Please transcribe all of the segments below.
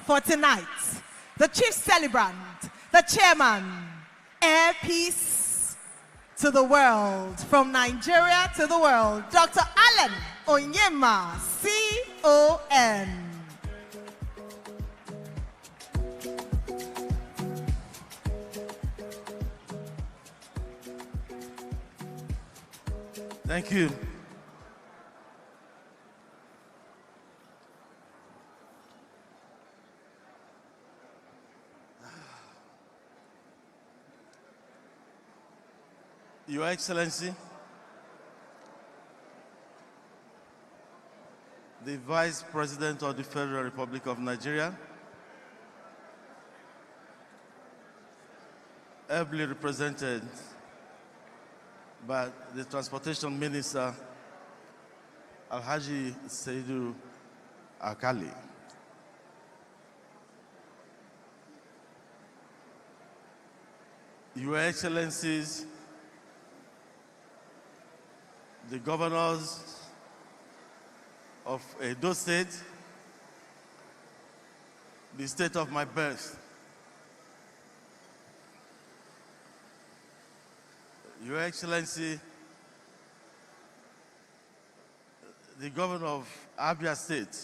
for tonight, the chief celebrant, the chairman, Airpeace to the world, from Nigeria to the world, Dr. Allen Onyema, C.O.N. Thank you. Your Excellency, the Vice President of the Federal Republic of Nigeria, ably represented by the Transportation Minister, Alhaji Seidu Akali. Your Excellencies, the governors of Edo State, the state of my birth, Your Excellency, the governor of Abia State,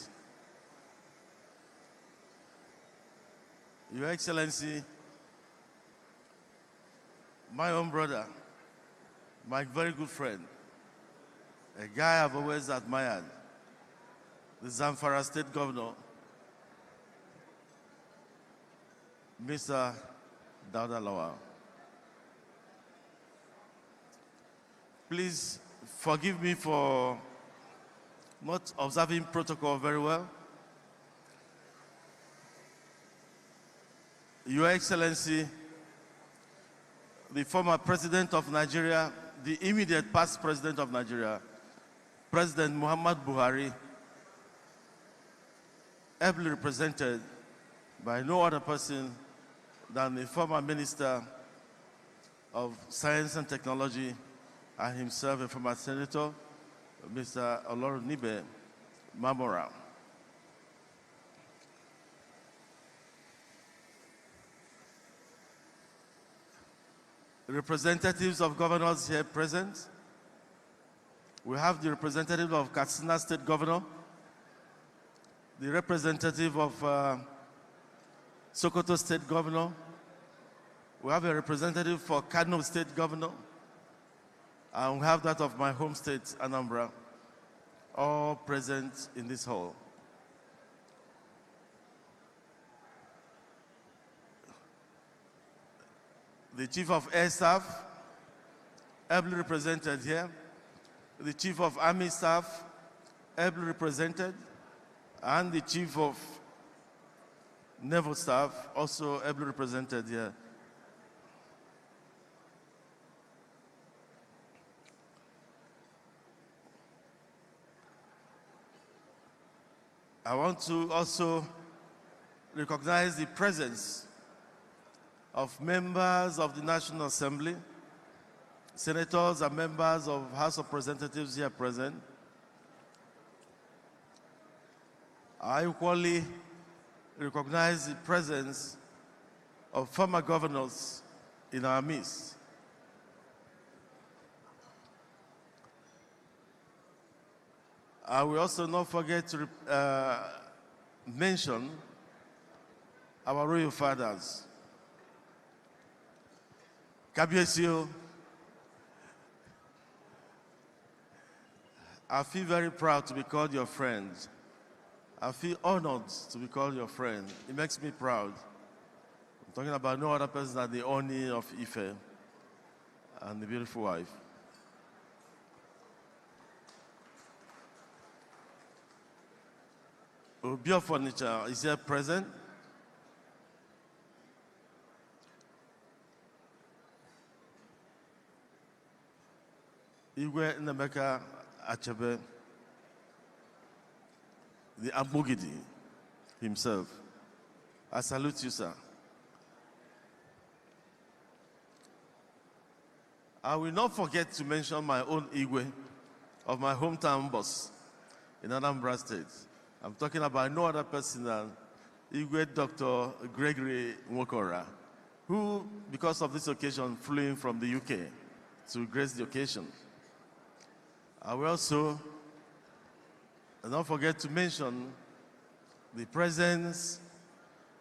Your Excellency, my own brother, my very good friend, a guy I've always admired, the Zamfara State Governor, Mr. Dauda Lawal. Please forgive me for not observing protocol very well. Your Excellency, the former President of Nigeria, the immediate past President of Nigeria, President Muhammad Buhari, ably represented by no other person than the former Minister of Science and Technology and himself a former Senator, Mr. Olorunibe Mamora. Representatives of governors here present. We have the representative of Katsina State Governor, the representative of Sokoto State Governor. We have a representative for Kano State Governor, and we have that of my home state, Anambra, all present in this hall. The Chief of Air Staff, ably represented here. The Chief of Army Staff, ably represented. And the Chief of Naval Staff, also ably represented here. I want to also recognize the presence of members of the National Assembly, senators and members of House of Representatives here present. I equally recognize the presence of former governors in our midst. I will also not forget to mention our royal fathers. Kabiesio, I feel very proud to be called your friend. I feel honored to be called your friend. It makes me proud. I'm talking about no other person than the Oni of Ife and the beautiful wife. Obio Furniture is here present. Ikwerre Nnameka Achebe, the Abugidi himself. I salute you, sir. I will not forget to mention my own Igwe of my hometown boss in Anambra State. I'm talking about no other person than Igwe Dr. Gregory Nwokora, who, because of this occasion, flew in from the UK to grace the occasion. I will also don't forget to mention the presence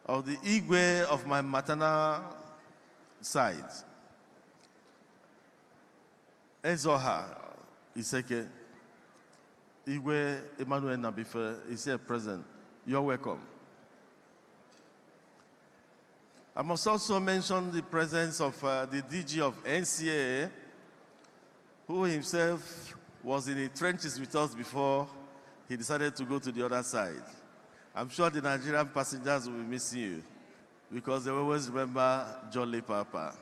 of the Igwe of my maternal side, Ezoha Iseke. Igwe Emmanuel Nabife is here present. You're welcome. I must also mention the presence of the DG of NCA, who himself was in the trenches with us before he decided to go to the other side. I'm sure the Nigerian passengers will be missing you because they always remember Jolly Papa.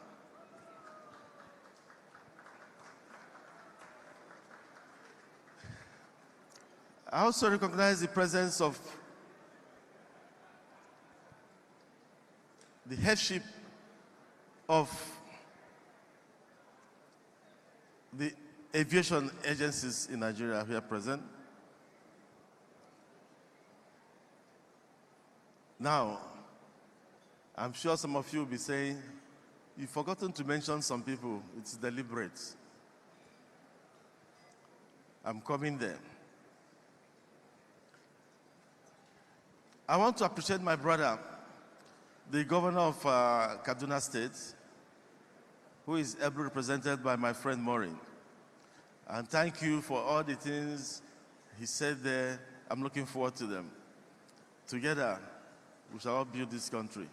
I also recognize the presence of the headship of the aviation agencies in Nigeria here present. Now, I'm sure some of you will be saying, you've forgotten to mention some people. It's deliberate. I'm coming there. I want to appreciate my brother, the governor of Kaduna State, who is ably represented by my friend Maureen. And thank you for all the things he said there. I'm looking forward to them. Together, we shall all build this country.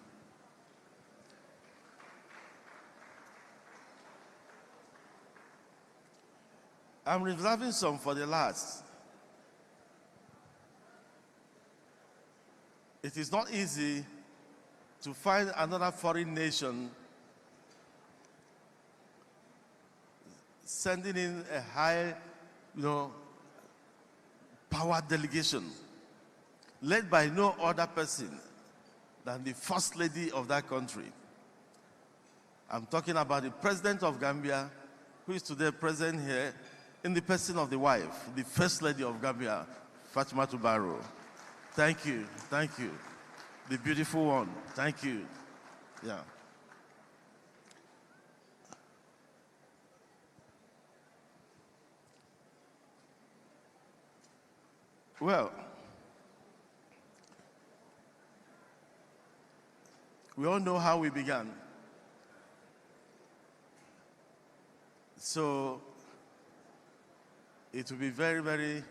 I'm reserving some for the last. It is not easy to find another foreign nation sending in a high, power delegation led by no other person than the First Lady of that country. I'm talking about the President of Gambia, who is today present here in the person of the wife, the First Lady of Gambia, Fatimatu Barrow. Thank you, thank you. The beautiful one, thank you. Yeah. Well, we all know how we began. So it will be very, very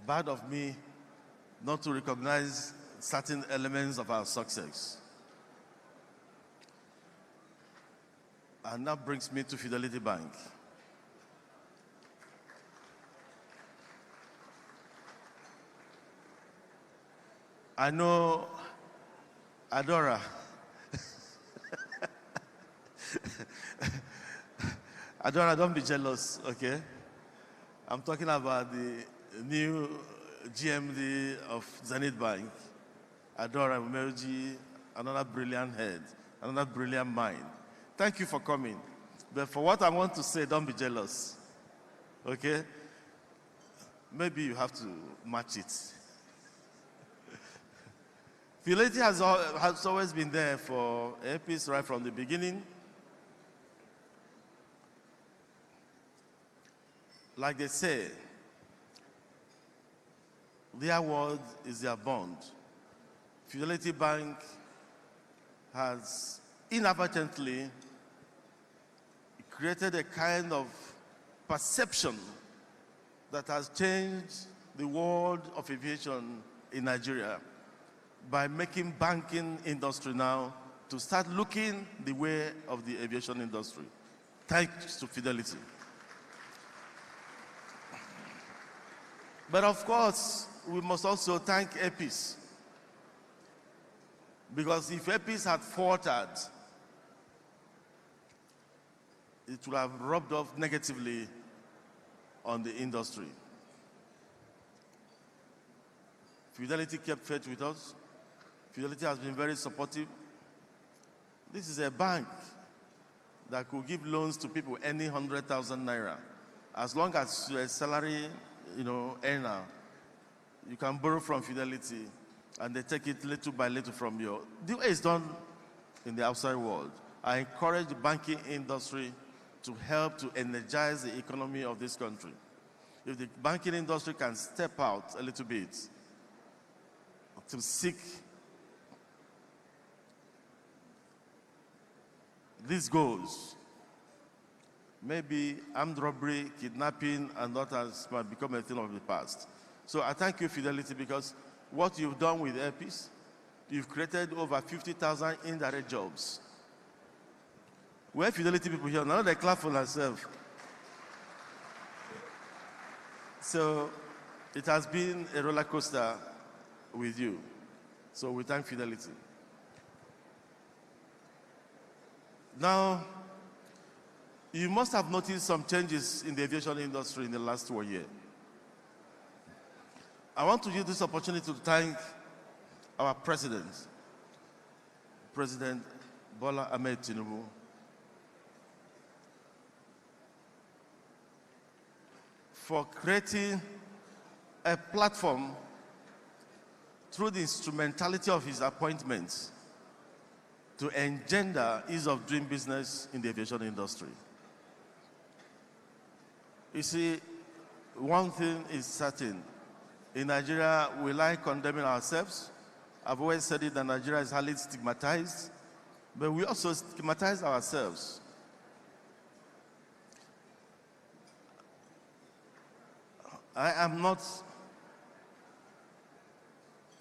bad of me not to recognize certain elements of our success. And that brings me to Fidelity Bank. I know Adora. Adora, don't be jealous, okay? I'm talking about the new GMD of Zenith Bank, Adora Umeji, another brilliant head, another brilliant mind. Thank you for coming. But for what I want to say, don't be jealous, okay? Maybe you have to match it. Fidelity has always been there for Airpeace right from the beginning. Like they say, their word is their bond. Fidelity Bank has inadvertently created a kind of perception that has changed the world of aviation in Nigeria by making banking industry now to start looking the way of the aviation industry. Thanks to Fidelity. But of course, we must also thank Airpeace. Because if Airpeace had faltered, it would have rubbed off negatively on the industry. Fidelity kept faith with us. Fidelity has been very supportive. This is a bank that could give loans to people any 100,000 naira. As long as you're a salary, earner, you can borrow from Fidelity and they take it little by little from you. The way it's done in the outside world. I encourage the banking industry to help to energize the economy of this country. If the banking industry can step out a little bit to seek these goals, maybe armed robbery, kidnapping, and others might become a thing of the past. So I thank you, Fidelity, because what you've done with Airpeace, you've created over 50,000 indirect jobs. We're Fidelity people here, now they clap for themselves. So it has been a roller coaster with you. So we thank Fidelity. Now, you must have noticed some changes in the aviation industry in the last 1 year. I want to use this opportunity to thank our president, President Bola Ahmed Tinubu, for creating a platform through the instrumentality of his appointments to engender ease of doing business in the aviation industry. You see, one thing is certain. In Nigeria, we like condemning ourselves. I've always said it that Nigeria is highly stigmatized, but we also stigmatize ourselves. I am not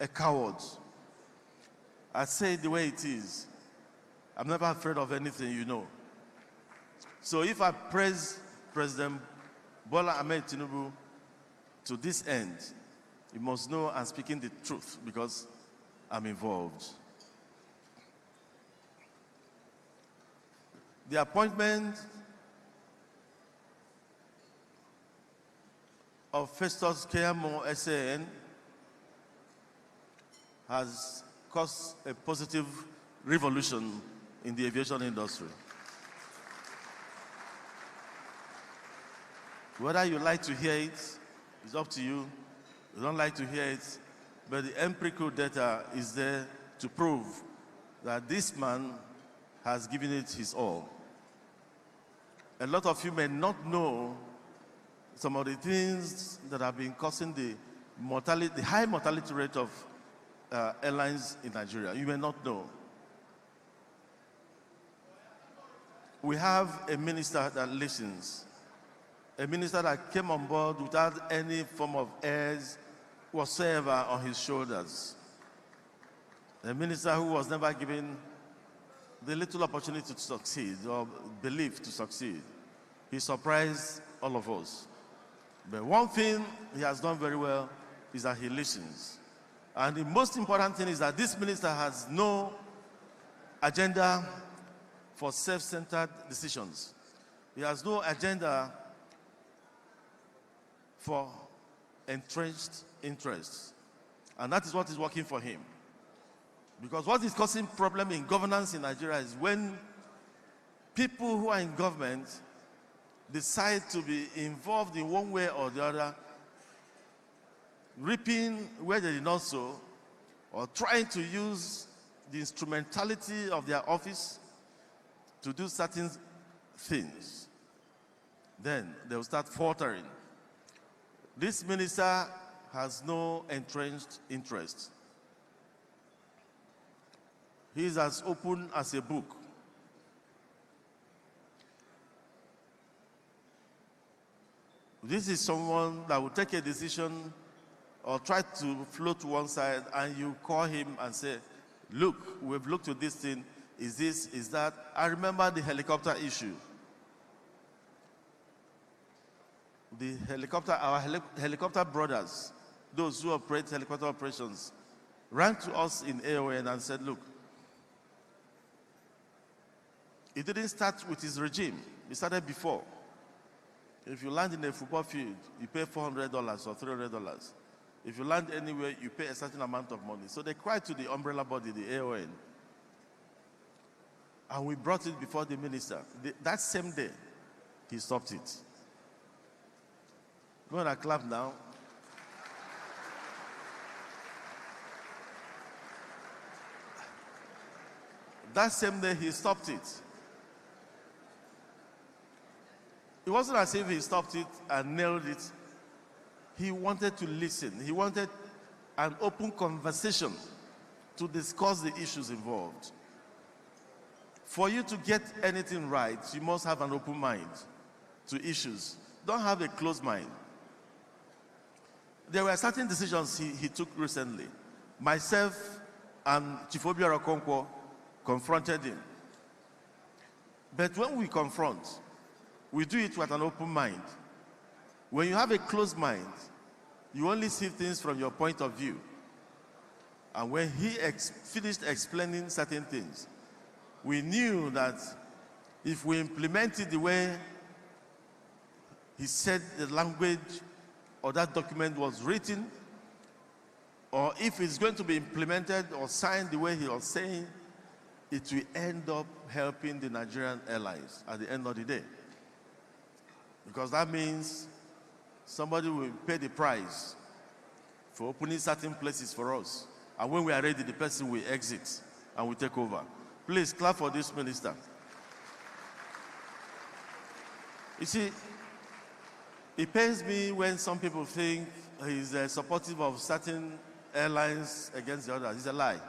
a coward. I say it the way it is. I'm never afraid of anything, you know. So if I praise President Bola Ahmed Tinubu to this end, you must know I'm speaking the truth because I'm involved. The appointment of Festus Keyamo SAN has caused a positive revolution in the aviation industry. Whether you like to hear it, it's up to you. You don't like to hear it, but the empirical data is there to prove that this man has given it his all. A lot of you may not know some of the things that have been causing the high mortality rate of airlines in Nigeria. You may not know. We have a minister that listens, a minister that came on board without any form of airs whatsoever on his shoulders, a minister who was never given the little opportunity to succeed or belief to succeed. He surprised all of us. But one thing he has done very well is that he listens. And the most important thing is that this minister has no agenda for self-centered decisions. He has no agenda for entrenched interests. And that is what is working for him. Because what is causing problem in governance in Nigeria is when people who are in government decide to be involved in one way or the other, reaping where they did not sow, or trying to use the instrumentality of their office to do certain things. Then they will start faltering. This minister has no entrenched interest. He is as open as a book. This is someone that will take a decision or try to float to one side, and you call him and say, look, we've looked at this thing, is this, is that? I remember the helicopter issue. The helicopter, our helicopter brothers, those who operate helicopter operations, ran to us in AON and said, look, it didn't start with his regime. It started before. If you land in a football field, you pay $400 or $300. If you land anywhere, you pay a certain amount of money. So they cried to the umbrella body, the AON. And we brought it before the minister. That same day, he stopped it. Go and clap now. That same day, he stopped it. It wasn't as if he stopped it and nailed it. He wanted to listen. He wanted an open conversation to discuss the issues involved. For you to get anything right, you must have an open mind to issues. Don't have a closed mind. There were certain decisions he took recently. Myself and Chief Obiora confronted him. But when we confront, we do it with an open mind. When you have a closed mind, you only see things from your point of view. And when he finished explaining certain things, we knew that if we implemented the way he said the language or that document was written, or if it's going to be implemented or signed the way he was saying, it will end up helping the Nigerian airlines at the end of the day. Because that means somebody will pay the price for opening certain places for us. And when we are ready, the person will exit and will take over. Please clap for this minister. You see, it pains me when some people think he's supportive of certain airlines against the others. It's a lie.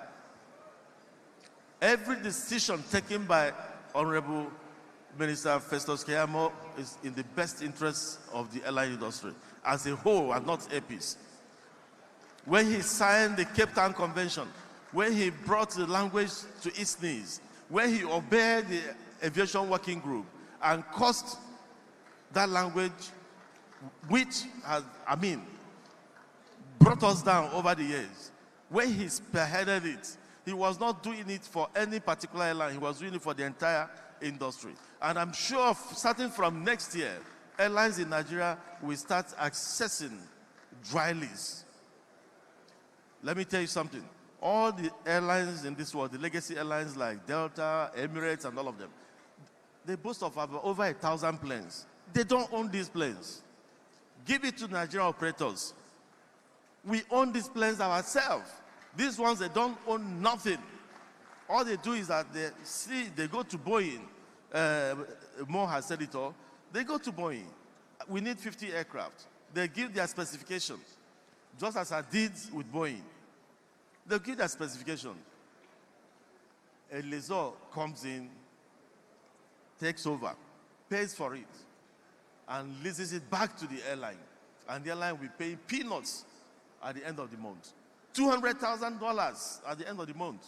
Every decision taken by Honorable Minister Festus Keyamo is in the best interest of the airline industry as a whole and not Airpeace. When he signed the Cape Town Convention, when he brought the language to its knees, when he obeyed the Aviation Working Group and caused that language, which has, brought us down over the years, when he spearheaded it, he was not doing it for any particular airline, he was doing it for the entire industry. And I'm sure starting from next year, airlines in Nigeria will start accessing dry lease. Let me tell you something. All the airlines in this world, the legacy airlines like Delta, Emirates, and all of them, they boast of over 1,000 planes. They don't own these planes. Give it to Nigerian operators. We own these planes ourselves. These ones, they don't own nothing. All they do is that they go to Boeing. Mo has said it all. They go to Boeing. We need 50 aircraft. They give their specifications, just as I did with Boeing. They give their specification. A lessor comes in, takes over, pays for it, and leases it back to the airline. And the airline will pay peanuts at the end of the month. $200,000 at the end of the month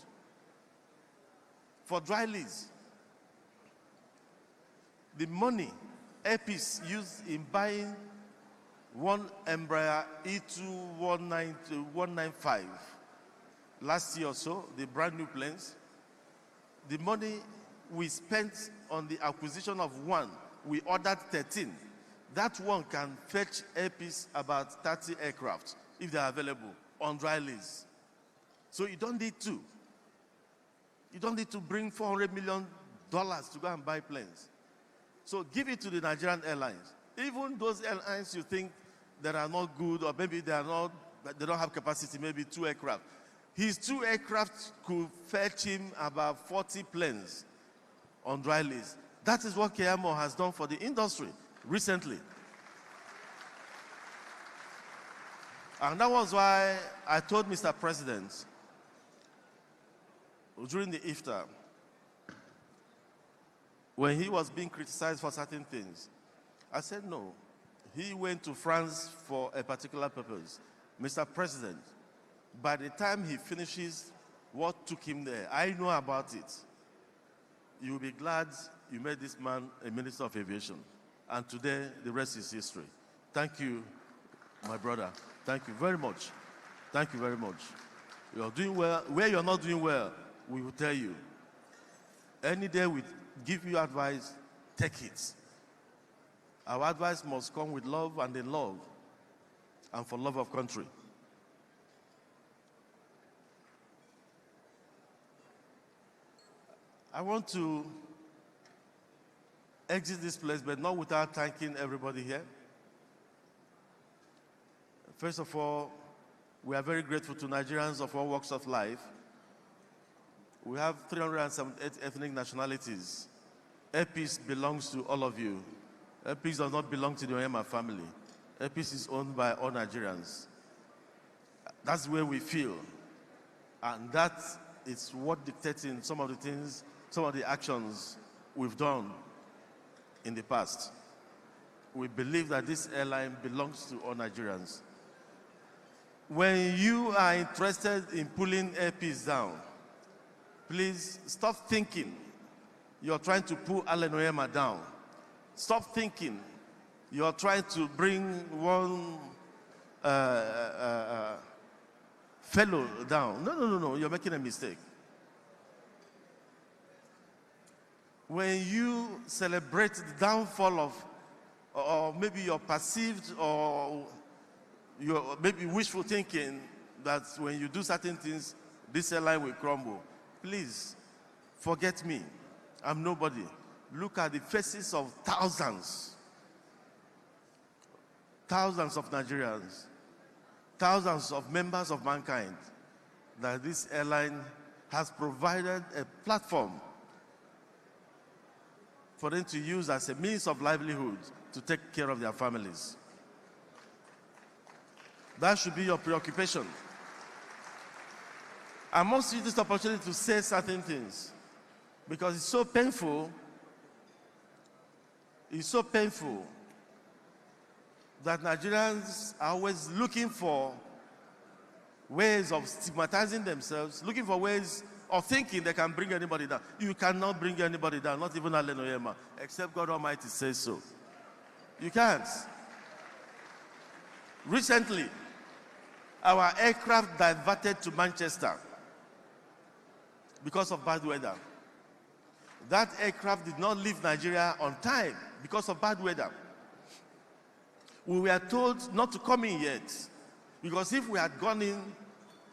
for dry lease. The money Airpeace used in buying one Embraer E2-195 last year or so, the brand new planes, the money we spent on the acquisition of one, we ordered 13. That one can fetch Airpeace about 30 aircraft if they are available on dry lease. So you don't need two. You don't need to bring $400 million to go and buy planes. So give it to the Nigerian airlines. Even those airlines you think that are not good, or maybe they don't have capacity, maybe 2 aircraft. His 2 aircraft could fetch him about 40 planes on dry lease. That is what Keyamo has done for the industry recently. And that was why I told Mr. President during the iftar, when he was being criticized for certain things, I said no. He went to France for a particular purpose. Mr. President, by the time he finishes what took him there, I know about it. You will be glad you made this man a Minister of Aviation. And today, the rest is history. Thank you, my brother. Thank you very much. Thank you very much. You're doing well. Where you're not doing well, we will tell you. Any day we give you advice, take it. Our advice must come with love and in love, and for love of country. I want to exit this place, but not without thanking everybody here. First of all, we are very grateful to Nigerians of all walks of life. We have 378 ethnic nationalities. Airpeace belongs to all of you. Airpeace does not belong to the Onyema family. Airpeace is owned by all Nigerians. That's where we feel. And that is what dictates some of the things, some of the actions we've done in the past. We believe that this airline belongs to all Nigerians. When you are interested in pulling Airpeace down, please stop thinking you're trying to pull Allen Onyema down. Stop thinking you're trying to bring one fellow down. No, you're making a mistake. When you celebrate the downfall of, or maybe you're perceived, or you're maybe wishful thinking that when you do certain things, this airline will crumble, please forget me. I'm nobody. Look at the faces of thousands of Nigerians, thousands of members of mankind, that this airline has provided a platform for them to use as a means of livelihood to take care of their families. That should be your preoccupation. I must use this opportunity to say certain things because it's so painful. It's so painful that Nigerians are always looking for ways of stigmatizing themselves, looking for ways of thinking they can bring anybody down. You cannot bring anybody down, not even Allen Onyema, except God Almighty says so. You can't. Recently, our aircraft diverted to Manchester because of bad weather. That aircraft did not leave Nigeria on time because of bad weather. We were told not to come in yet, because if we had gone in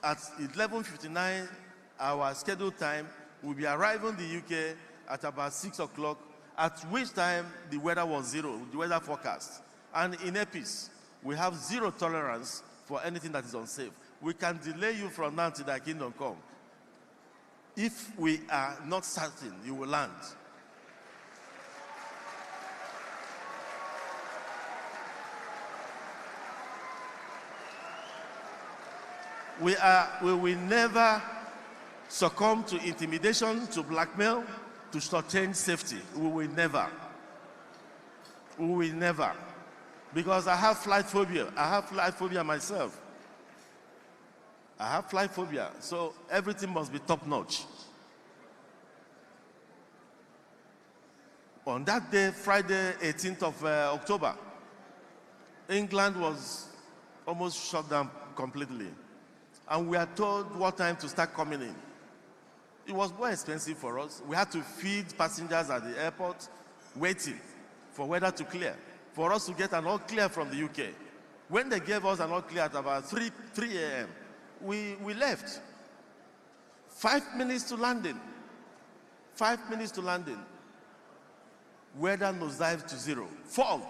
at 11:59, our scheduled time, we'll be arriving in the UK at about 6 o'clock, at which time the weather was zero, the weather forecast. And in Airpeace, we have zero tolerance for anything that is unsafe. We can delay you from now till thy kingdom come. If we are not certain you will land. We will never succumb to intimidation, to blackmail, to shortchange safety. We will never. We will never. Because I have flight phobia. I have flight phobia myself. I have flight phobia, so everything must be top-notch. On that day, Friday, 18th of October, England was almost shut down completely. And we are told what time to start coming in. It was more expensive for us. We had to feed passengers at the airport, waiting for weather to clear, for us to get an all clear from the UK. When they gave us an all clear at about 3 a.m., we left. 5 minutes to landing. 5 minutes to landing. Weather nosedived to zero. Fog.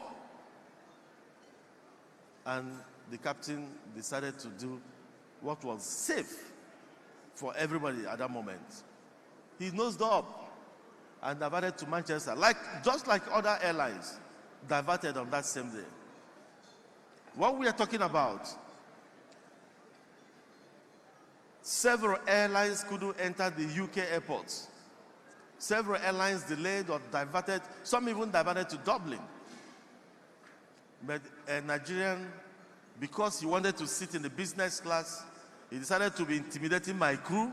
And the captain decided to do what was safe for everybody at that moment. He nosed up and diverted to Manchester, just like other airlines diverted on that same day. What we are talking about, several airlines couldn't enter the UK airports. Several airlines delayed or diverted, some even diverted to Dublin. But a Nigerian, because he wanted to sit in the business class, he decided to be intimidating my crew.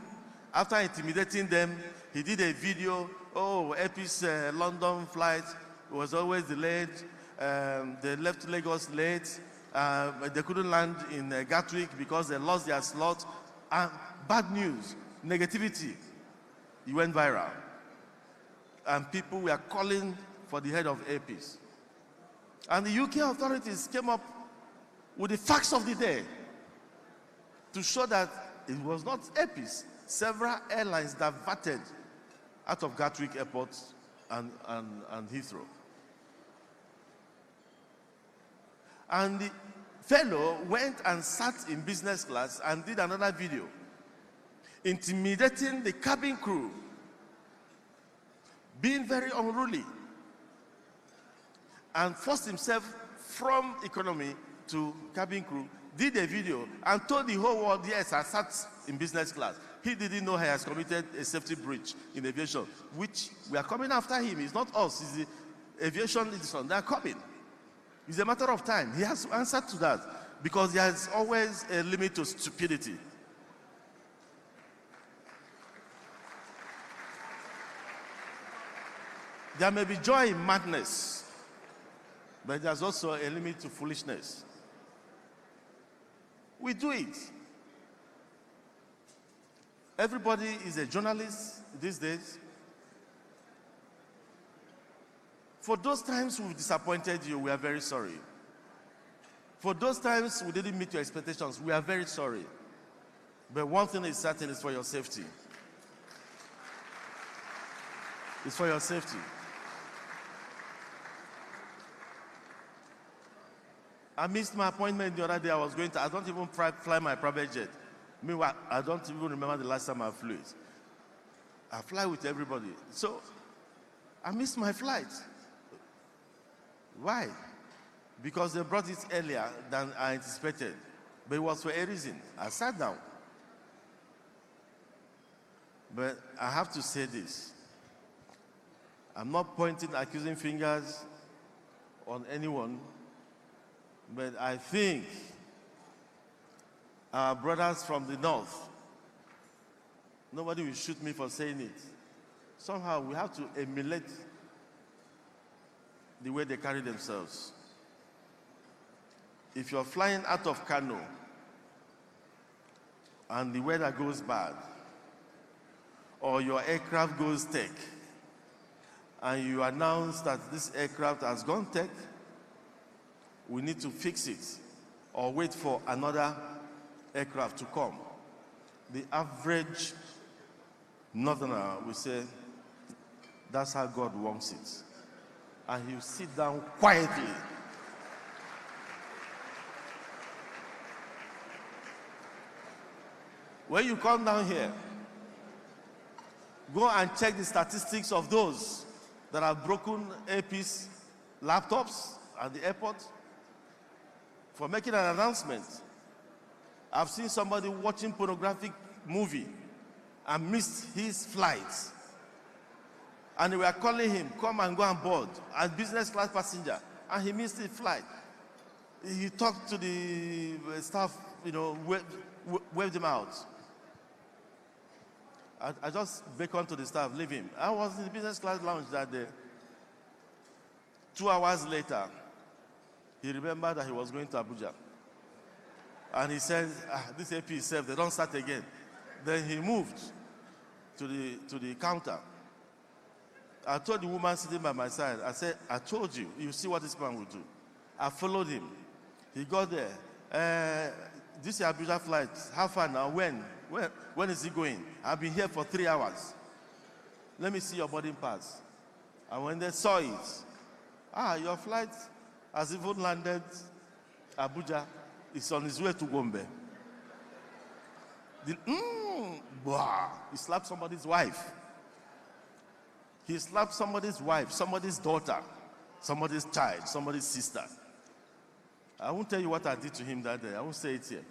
After intimidating them, he did a video. Oh, Airpeace London flight was always delayed. They left Lagos late. They couldn't land in Gatwick because they lost their slot. And bad news, negativity. It went viral. And people were calling for the head of Airpeace. And the UK authorities came up with the facts of the day to show that it was not Airpeace. Several airlines diverted out of Gatwick Airport and Heathrow. And the fellow went and sat in business class and did another video. intimidating the cabin crew, being very unruly, and forced himself from economy to cabin crew, did a video and told the whole world, yes, I sat in business class. He didn't know he has committed a safety breach in aviation, which we are coming after him. It's not us, it's the aviation industry. They are coming. It's a matter of time. He has answered to that because there is always a limit to stupidity. There may be joy in madness, but there's also a limit to foolishness. We do it. Everybody is a journalist these days. For those times we've disappointed you, we are very sorry. For those times we didn't meet your expectations, we are very sorry. But one thing is certain, is for your safety. It's for your safety. I missed my appointment the other day. I don't even fly my private jet. Meanwhile, I don't even remember the last time I flew it. I fly with everybody. So, I missed my flight. Why? Because they brought it earlier than I anticipated. But it was for a reason. I sat down. But I have to say this. I'm not pointing accusing fingers on anyone. But I think our brothers from the north, nobody will shoot me for saying it. Somehow we have to emulate the way they carry themselves. If you're flying out of Kano and the weather goes bad, or your aircraft goes tech, and you announce that this aircraft has gone tech, we need to fix it or wait for another aircraft to come. The average northerner will say, that's how God wants it. And he'll sit down quietly. When you come down here, go and check the statistics of those that have broken Airpeace laptops at the airport for making an announcement. I've seen somebody watching pornographic movie and missed his flight. And we were calling him, come and go on board as business class passenger. And he missed his flight. He talked to the staff, waved him out. I just beckoned to the staff, leave him. I was in the business class lounge that day. 2 hours later, he remembered that he was going to Abuja. And he said, this AP is safe, they don't start again. Then he moved to the counter. I told the woman sitting by my side, I said, I told you, you see what this man will do. I followed him. He got there. This is Abuja flight. How far now? When is he going? I've been here for 3 hours. Let me see your boarding pass. And when they saw it, your flight has even landed Abuja. It's on his way to Gombe. He slapped somebody's wife. He slapped somebody's wife, somebody's daughter, somebody's child, somebody's sister. I won't tell you what I did to him that day. I won't say it here.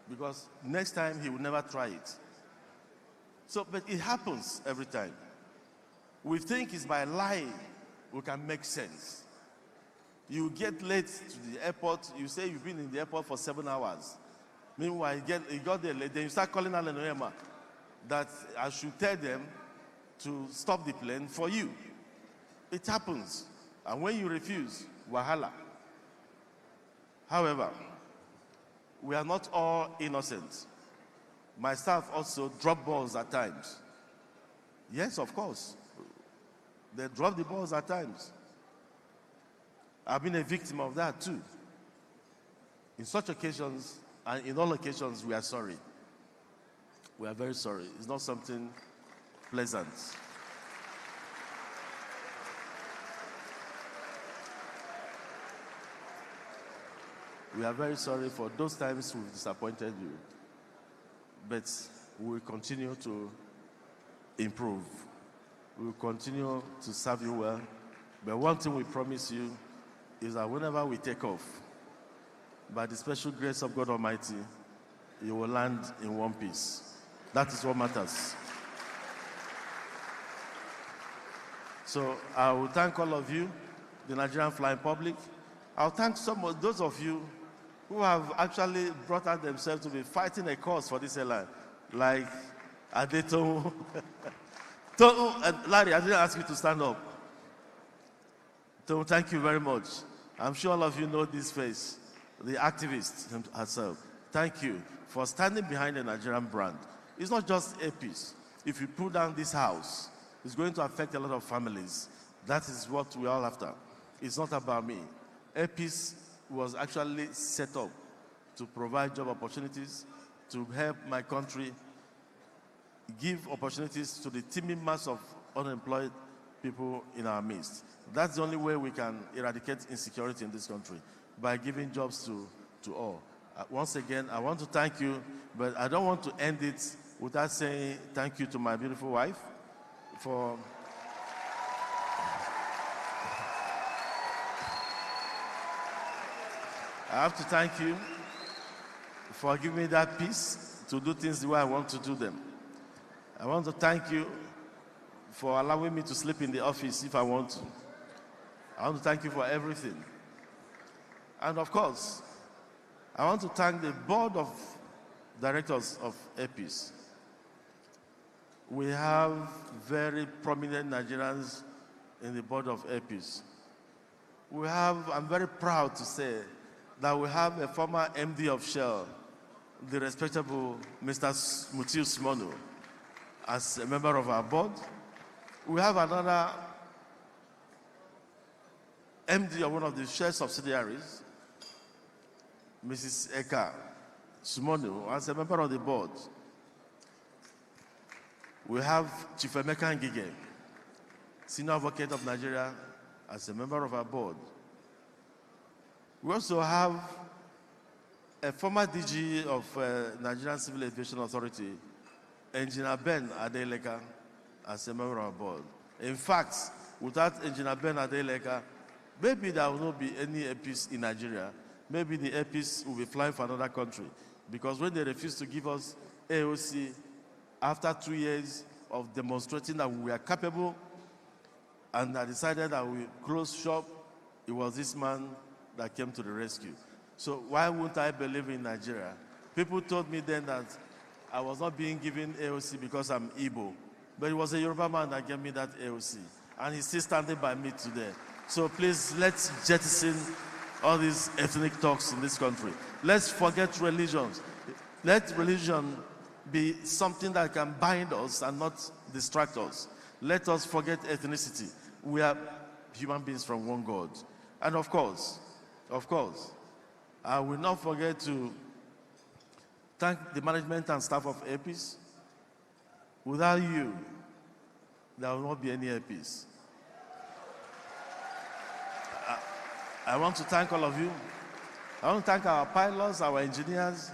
Because next time he will never try it. So, but it happens every time. We think it's by lying we can make sense. You get late to the airport, you say you've been in the airport for 7 hours. Meanwhile, you got there late, then you start calling Onyema that I should tell them to stop the plane for you. It happens. And when you refuse, wahala. However, we are not all innocent. My staff also drop balls at times. Yes, of course. They drop the balls at times. I've been a victim of that too. In such occasions, and in all occasions, we are sorry. We are very sorry. It's not something pleasant. We are very sorry for those times we've disappointed you. But we will continue to improve. We will continue to serve you well. But one thing we promise you is that whenever we take off, by the special grace of God Almighty, you will land in one piece. That is what matters. So I will thank all of you, the Nigerian flying public. I'll thank some of those of you who have actually brought out themselves to be fighting a cause for this airline, like Adeto. Larry, I didn't ask you to stand up. So thank you very much. I'm sure all of you know this face, the activist herself. Thank you for standing behind the Nigerian brand. It's not just Airpeace. If you pull down this house, it's going to affect a lot of families. That is what we're all after. It's not about me. Airpeace was actually set up to provide job opportunities, to help my country give opportunities to the teeming mass of unemployed people in our midst. That's the only way we can eradicate insecurity in this country, by giving jobs to all. Once again, I want to thank you, but I don't want to end it without saying thank you to my beautiful wife for I have to thank you for giving me that peace to do things the way I want to do them. I want to thank you for allowing me to sleep in the office if I want to. I want to thank you for everything. And of course, I want to thank the board of directors of Airpeace. We have very prominent Nigerians in the board of Airpeace. I'm very proud to say that we have a former MD of Shell, the respectable Mr. Mutiu Smono, as a member of our board. We have another MD of one of the Shell subsidiaries, Mrs. Eka Sumono, as a member of the board. We have Chief Emeka Ngige, Senior Advocate of Nigeria, as a member of our board. We also have a former DG of Nigerian Civil Aviation Authority, Engineer Ben Adeleka, as a member of our board. In fact, without Engineer Ben Adeleka, maybe there will not be any Airpeace in Nigeria. Maybe the Airpeace will be flying for another country. Because when they refused to give us AOC, after 2 years of demonstrating that we were capable, and I decided that we close shop, it was this man that came to the rescue. So why wouldn't I believe in Nigeria? People told me then that I was not being given AOC because I'm Igbo. But it was a Yoruba man that gave me that AOC. And he's still standing by me today. So please, let's jettison all these ethnic talks in this country. Let's forget religions. Let religion be something that can bind us and not distract us. Let us forget ethnicity. We are human beings from one God. And of course, I will not forget to thank the management and staff of Airpeace. Without you, there will not be any Airpeace. I want to thank all of you. I want to thank our pilots, our engineers.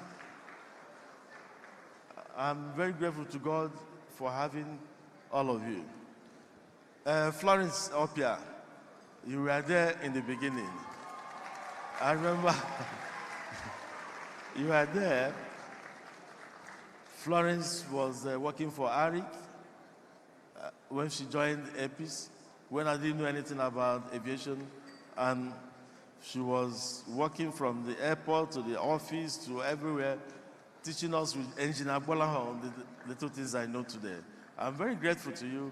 I'm very grateful to God for having all of you. Florence Opia, you were there in the beginning. I remember you were there. Florence was working for Arik when she joined Airpeace, when I didn't know anything about aviation, and she was working from the airport to the office to everywhere, teaching us with Engineer Bolahon the little things I know today. I'm very grateful to you.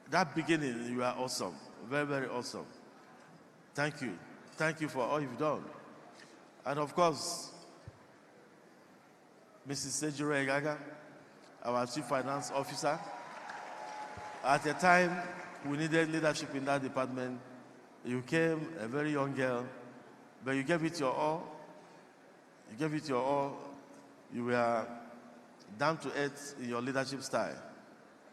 That beginning, you are awesome, very, very awesome. Thank you. Thank you for all you've done. And of course, Mrs. Sejiro Egaga, our Chief Finance Officer. At a time we needed leadership in that department, you came a very young girl, but you gave it your all. You gave it your all. You were down to earth in your leadership style,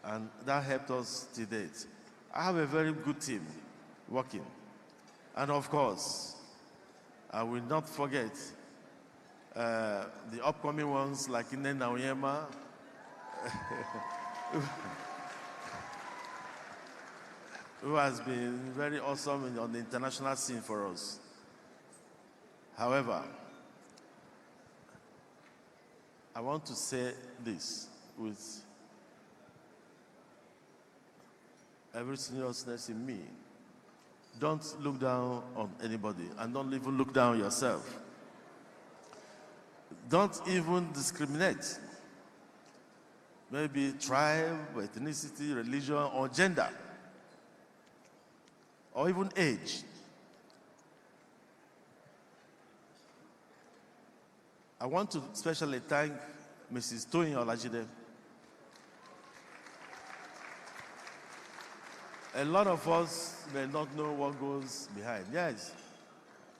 and that helped us to date. I have a very good team working. And of course, I will not forget the upcoming ones like Onyema who has been very awesome on the international scene for us. However, I want to say this with every seriousness in me. Don't look down on anybody, and don't even look down on yourself. Don't even discriminate. Maybe tribe, ethnicity, religion, or gender, or even age. I want to especially thank Mrs. Toyin Olajide. A lot of us may not know what goes behind. Yes,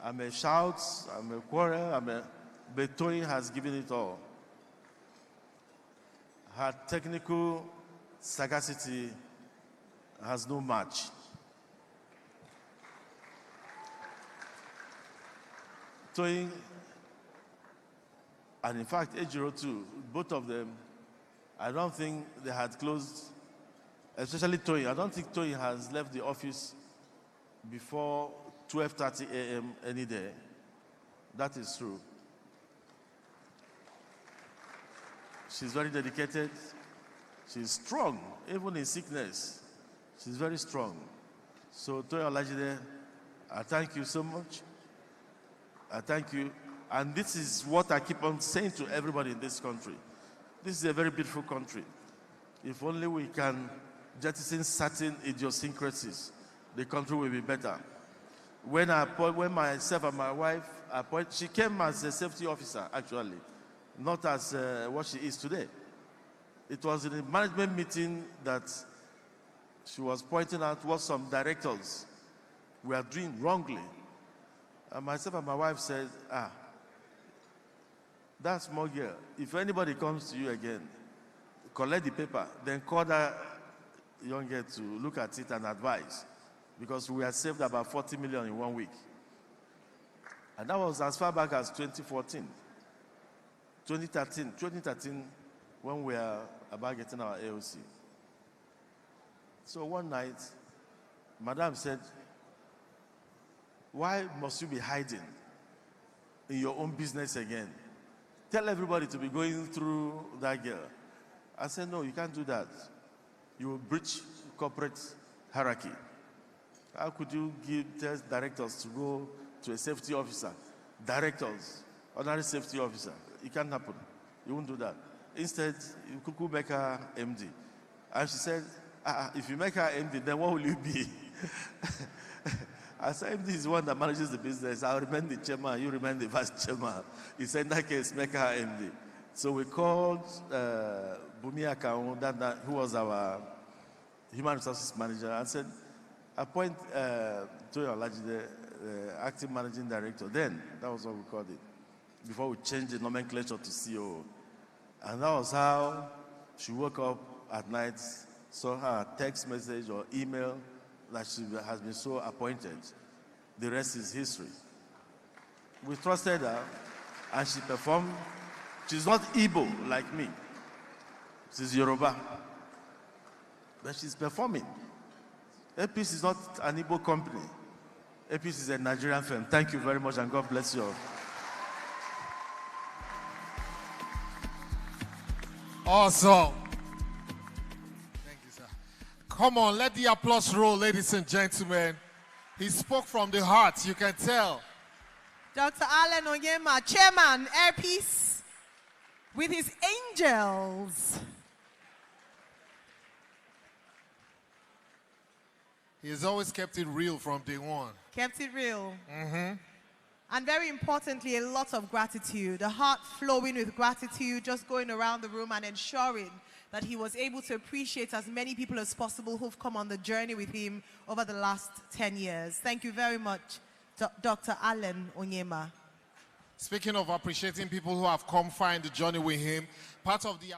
I may shout, I may quarrel, but Toyin has given it all. Her technical sagacity has no match. Toyin, and in fact, Ejiro both of them, I don't think they had closed, especially Toyin. I don't think Toyin has left the office before 12:30 a.m. any day. That is true. She's very dedicated. She's strong, even in sickness. She's very strong. So, Toyin Olajide, I thank you so much. I thank you. And this is what I keep on saying to everybody in this country. This is a very beautiful country. If only we can jettison certain idiosyncrasies, the country will be better. When myself and my wife appointed, she came as a safety officer, actually, not as what she is today. It was in a management meeting that she was pointing out what some directors were doing wrongly. And myself and my wife said, that small girl, if anybody comes to you again, collect the paper, then call that young girl to look at it and advise. Because we had saved about 40 million in 1 week. And that was as far back as 2014. 2013, when we were about getting our AOC. So one night, Madam said, why must you be hiding in your own business again? Tell everybody to be going through that girl. I said, no, you can't do that. You will breach corporate hierarchy. How could you tell directors to go to a safety officer? Directors, ordinary safety officer. It can't happen. You won't do that. Instead, you could make her MD. And she said, if you make her MD, then what will you be? I said, MD is the one that manages the business. I'll remain the chairman, you remain the vice chairman. He said, in that case, make her MD. So we called Bumi Akaun, who was our human resources manager, and said, appoint Toyin Olajide, acting managing director. Then, that was what we called it, before we changed the nomenclature to COO. And that was how she woke up at night, saw her text message or email that she has been so appointed. The rest is history. We trusted her, and she performed. She's not Igbo like me. She's Yoruba. But she's performing. Airpeace is not an Igbo company. Airpeace is a Nigerian firm. Thank you very much, and God bless you all. Awesome. Thank you, sir. Come on, let the applause roll, ladies and gentlemen. He spoke from the heart, you can tell. Dr. Allen Onyema, Chairman, Airpeace, with his angels. He has always kept it real from day one. Kept it real. And very importantly, a lot of gratitude. The heart flowing with gratitude, just going around the room and ensuring that he was able to appreciate as many people as possible who've come on the journey with him over the last 10 years. Thank you very much, Dr. Allen Onyema. Speaking of appreciating people who have come far in the journey with him, part of the